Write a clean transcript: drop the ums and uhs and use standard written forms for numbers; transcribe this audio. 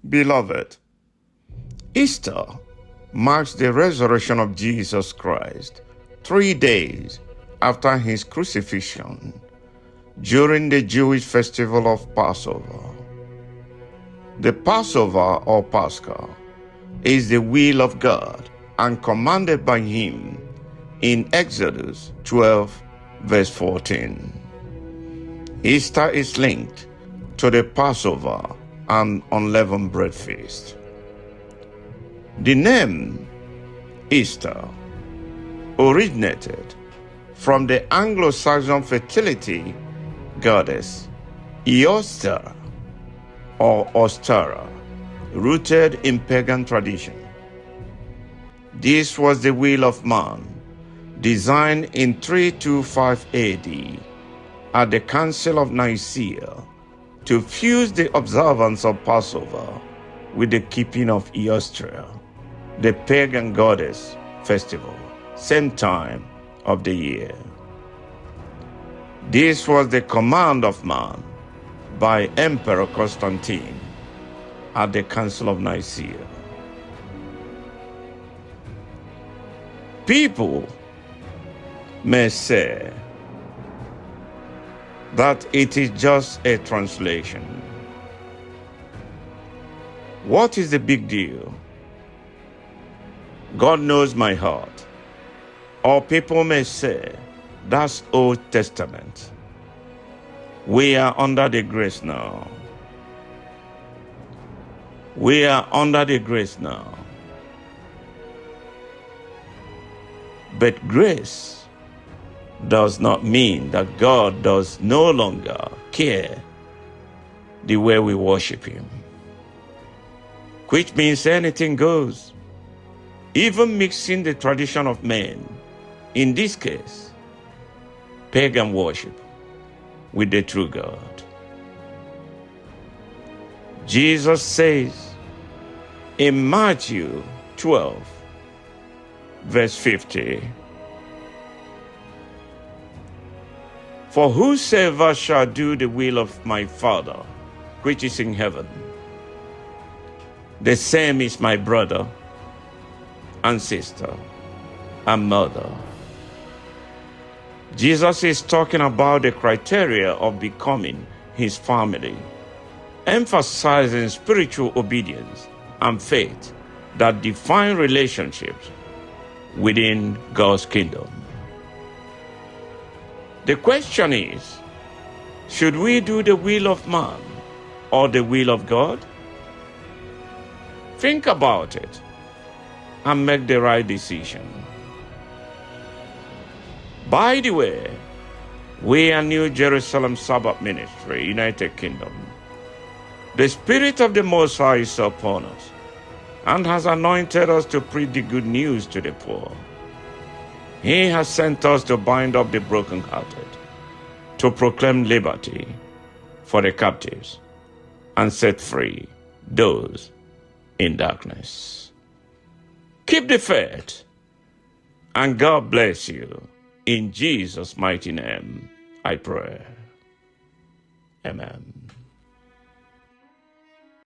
Beloved, Easter marks the resurrection of Jesus Christ 3 days after his crucifixion during the Jewish festival of Passover. The Passover or Pascha is the will of God and commanded by him in Exodus 12, verse 14. Easter is linked to the Passover and unleavened bread feast. The name Easter originated from the Anglo-Saxon fertility goddess Eostre or Ostara, rooted in pagan tradition. This was the will of man, designed in 325 AD at the Council of Nicaea to fuse the observance of Passover with the keeping of Eostre, the pagan goddess festival, same time of the year. This was the command of man by Emperor Constantine at the Council of Nicaea. People may say that it is just a translation. What is the big deal? God knows my heart. Or people may say, that's Old Testament. We are under the grace now. We are under the grace now. But grace does not mean that God does no longer care the way we worship him. Which means anything goes, even mixing the tradition of men, in this case, pagan worship, with the true God. Jesus says in Matthew 12, verse 50, "For whosoever shall do the will of my Father, which is in heaven, the same is my brother and sister and mother." Jesus is talking about the criteria of becoming his family, emphasizing spiritual obedience and faith that define relationships within God's kingdom. The question is, should we do the will of man or the will of God? Think about it and make the right decision. By the way, we are New Jerusalem Sabbath Ministry, United Kingdom. The Spirit of the Most High is upon us and has anointed us to preach the good news to the poor. He has sent us to bind up the brokenhearted, to proclaim liberty for the captives, and set free those in darkness. Keep the faith, and God bless you. In Jesus' mighty name, I pray. Amen.